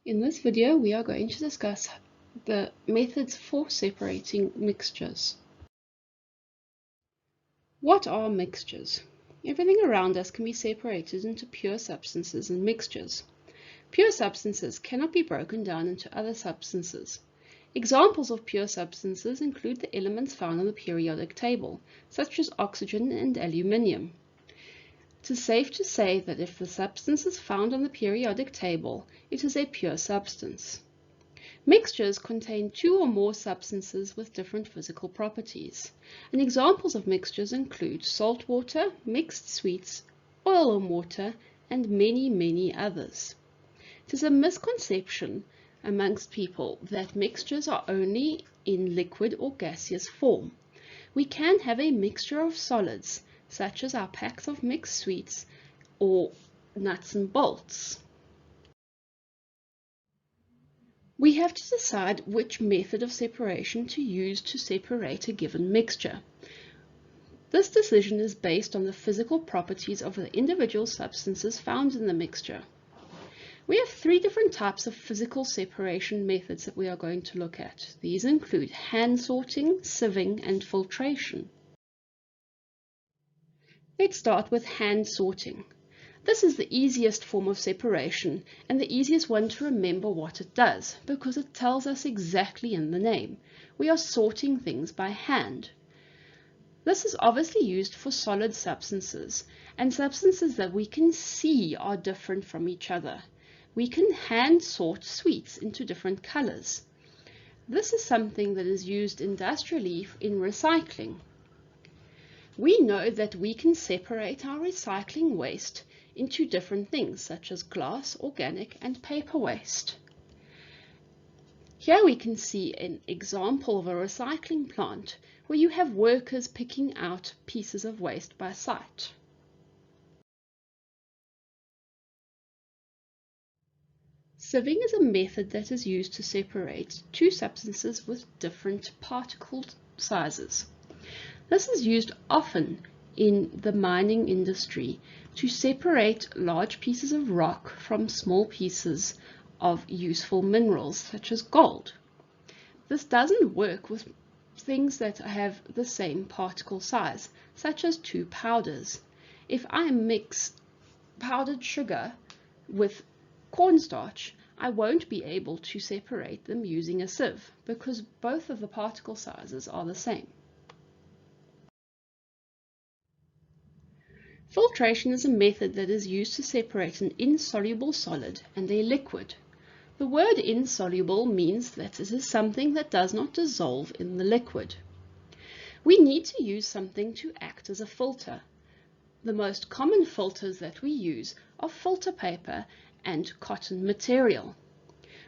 In this video, we are going to discuss the methods for separating mixtures. What are mixtures? Everything around us can be separated into pure substances and mixtures. Pure substances cannot be broken down into other substances. Examples of pure substances include the elements found on the periodic table, such as oxygen and aluminium. It is safe to say that if the substance is found on the periodic table, it is a pure substance. Mixtures contain two or more substances with different physical properties, and examples of mixtures include salt water, mixed sweets, oil and water, and many others. It is a misconception amongst people that mixtures are only in liquid or gaseous form. We can have a mixture of solids, such as our packs of mixed sweets or nuts and bolts. We have to decide which method of separation to use to separate a given mixture. This decision is based on the physical properties of the individual substances found in the mixture. We have three different types of physical separation methods that we are going to look at. These include hand sorting, sieving, and filtration. Let's start with hand sorting. This is the easiest form of separation and the easiest one to remember what it does, because it tells us exactly in the name. We are sorting things by hand. This is obviously used for solid substances and substances that we can see are different from each other. We can hand sort sweets into different colors. This is something that is used industrially in recycling. We know that we can separate our recycling waste into different things, such as glass, organic, and paper waste. Here we can see an example of a recycling plant where you have workers picking out pieces of waste by sight. Sieving is a method that is used to separate two substances with different particle sizes. This is used often in the mining industry to separate large pieces of rock from small pieces of useful minerals such as gold. This doesn't work with things that have the same particle size, such as two powders. If I mix powdered sugar with cornstarch, I won't be able to separate them using a sieve because both of the particle sizes are the same. Filtration is a method that is used to separate an insoluble solid and a liquid. The word insoluble means that it is something that does not dissolve in the liquid. We need to use something to act as a filter. The most common filters that we use are filter paper and cotton material.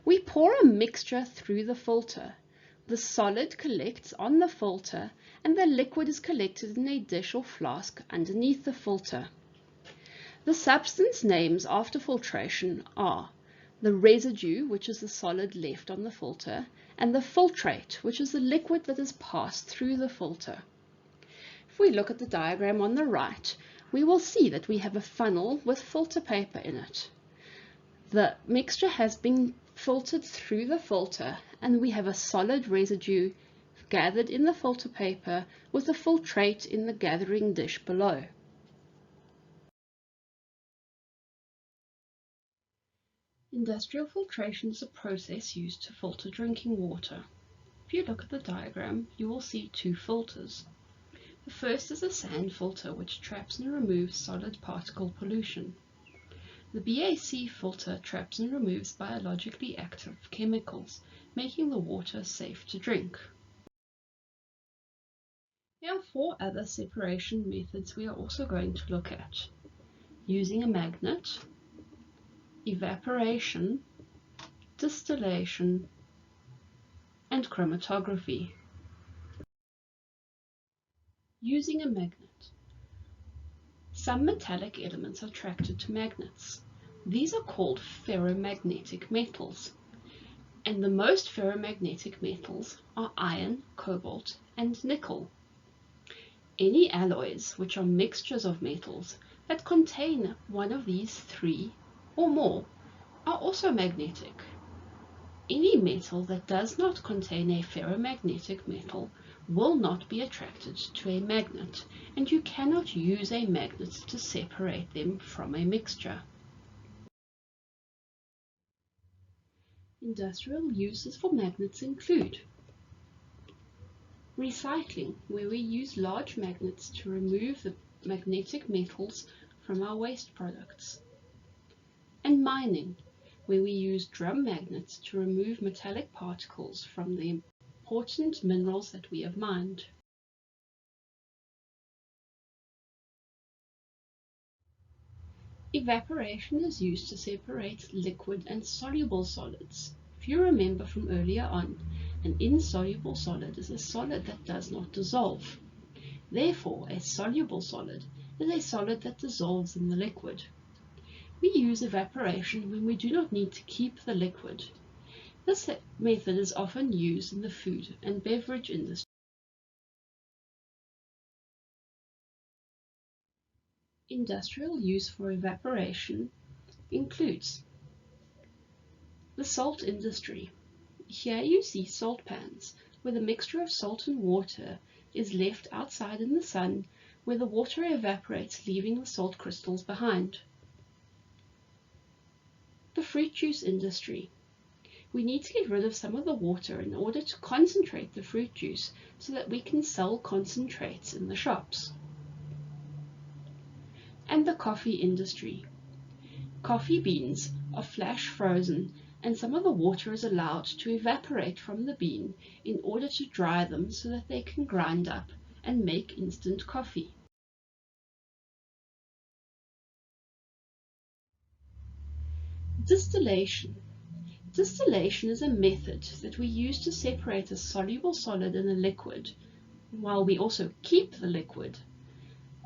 We pour a mixture through the filter. The solid collects on the filter and the liquid is collected in a dish or flask underneath the filter. The substance names after filtration are the residue, which is the solid left on the filter, and the filtrate, which is the liquid that is passed through the filter. If we look at the diagram on the right, we will see that we have a funnel with filter paper in it. The mixture has been filtered through the filter and we have a solid residue gathered in the filter paper with the filtrate in the gathering dish below. Industrial filtration is a process used to filter drinking water. If you look at the diagram, you will see two filters. The first is a sand filter, which traps and removes solid particle pollution. The BAC filter traps and removes biologically active chemicals, making the water safe to drink. There are four other separation methods we are also going to look at: using a magnet, evaporation, distillation, and chromatography. Using a magnet. Some metallic elements are attracted to magnets. These are called ferromagnetic metals, and the most ferromagnetic metals are iron, cobalt, and nickel. Any alloys, which are mixtures of metals that contain one of these three or more, are also magnetic. Any metal that does not contain a ferromagnetic metal will not be attracted to a magnet, and you cannot use a magnet to separate them from a mixture. Industrial uses for magnets include recycling, where we use large magnets to remove the magnetic metals from our waste products, and mining, where we use drum magnets to remove metallic particles from the important minerals that we have mined. Evaporation is used to separate liquid and soluble solids. If you remember from earlier on, an insoluble solid is a solid that does not dissolve. Therefore, a soluble solid is a solid that dissolves in the liquid. We use evaporation when we do not need to keep the liquid. This method is often used in the food and beverage industry. Industrial use for evaporation includes the salt industry. Here you see salt pans, where the mixture of salt and water is left outside in the sun, where the water evaporates, leaving the salt crystals behind. The fruit juice industry. We need to get rid of some of the water in order to concentrate the fruit juice so that we can sell concentrates in the shops. And the coffee industry. Coffee beans are flash frozen, and some of the water is allowed to evaporate from the bean in order to dry them so that they can grind up and make instant coffee. Distillation. Distillation is a method that we use to separate a soluble solid and a liquid, while we also keep the liquid,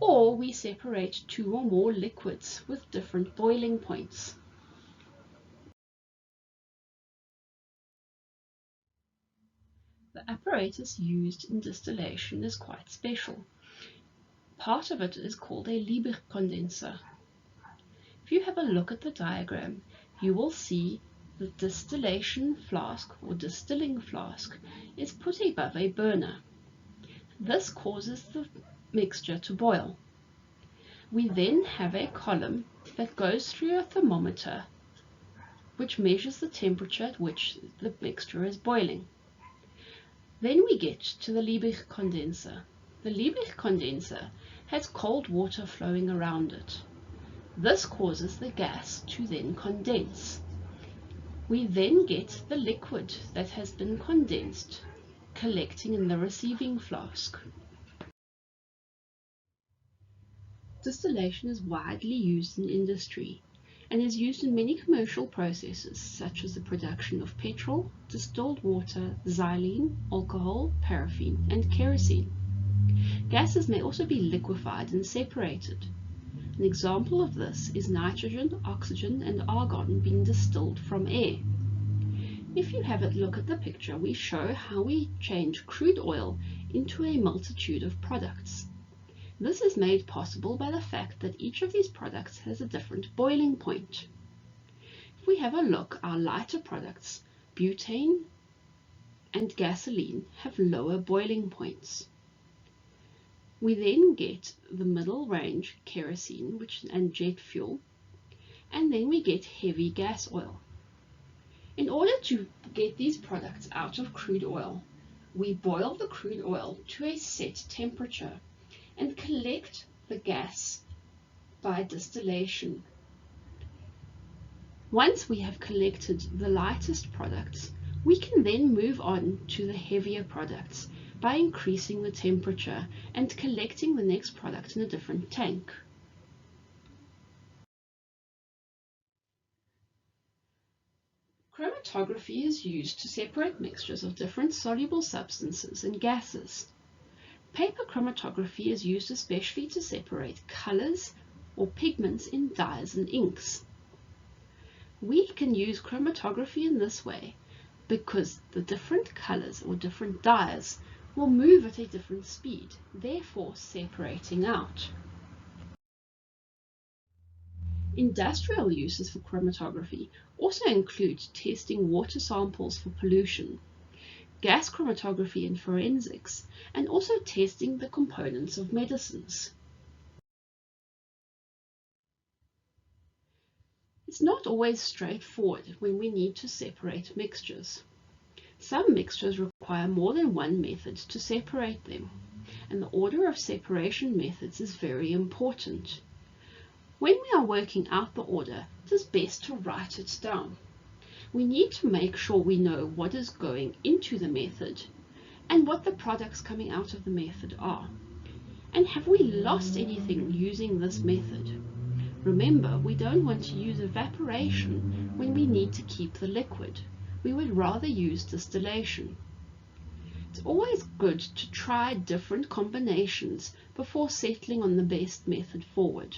or we separate two or more liquids with different boiling points. The apparatus used in distillation is quite special. Part of it is called a Liebig condenser. If you have a look at the diagram, you will see the distillation flask or distilling flask is put above a burner. This causes the mixture to boil. We then have a column that goes through a thermometer which measures the temperature at which the mixture is boiling. Then we get to the Liebig condenser. The Liebig condenser has cold water flowing around it. This causes the gas to then condense. We then get the liquid that has been condensed, collecting in the receiving flask. Distillation is widely used in industry and is used in many commercial processes such as the production of petrol, distilled water, xylene, alcohol, paraffin, and kerosene. Gases may also be liquefied and separated. An example of this is nitrogen, oxygen, and argon being distilled from air. If you have a look at the picture, we show how we change crude oil into a multitude of products. This is made possible by the fact that each of these products has a different boiling point. If we have a look, our lighter products, butane and gasoline, have lower boiling points. We then get the middle range kerosene and jet fuel, and then we get heavy gas oil. In order to get these products out of crude oil, we boil the crude oil to a set temperature and collect the gas by distillation. Once we have collected the lightest products, we can then move on to the heavier products by increasing the temperature and collecting the next product in a different tank. Chromatography is used to separate mixtures of different soluble substances and gases. Paper chromatography is used especially to separate colors or pigments in dyes and inks. We can use chromatography in this way because the different colors or different dyes will move at a different speed, therefore separating out. Industrial uses for chromatography also include testing water samples for pollution, gas chromatography in forensics, and also testing the components of medicines. It's not always straightforward when we need to separate mixtures. Some mixtures require more than one method to separate them, and the order of separation methods is very important. When we are working out the order, it is best to write it down. We need to make sure we know what is going into the method and what the products coming out of the method are. And have we lost anything using this method? Remember, we don't want to use evaporation when we need to keep the liquid. We would rather use distillation. It's always good to try different combinations before settling on the best method forward.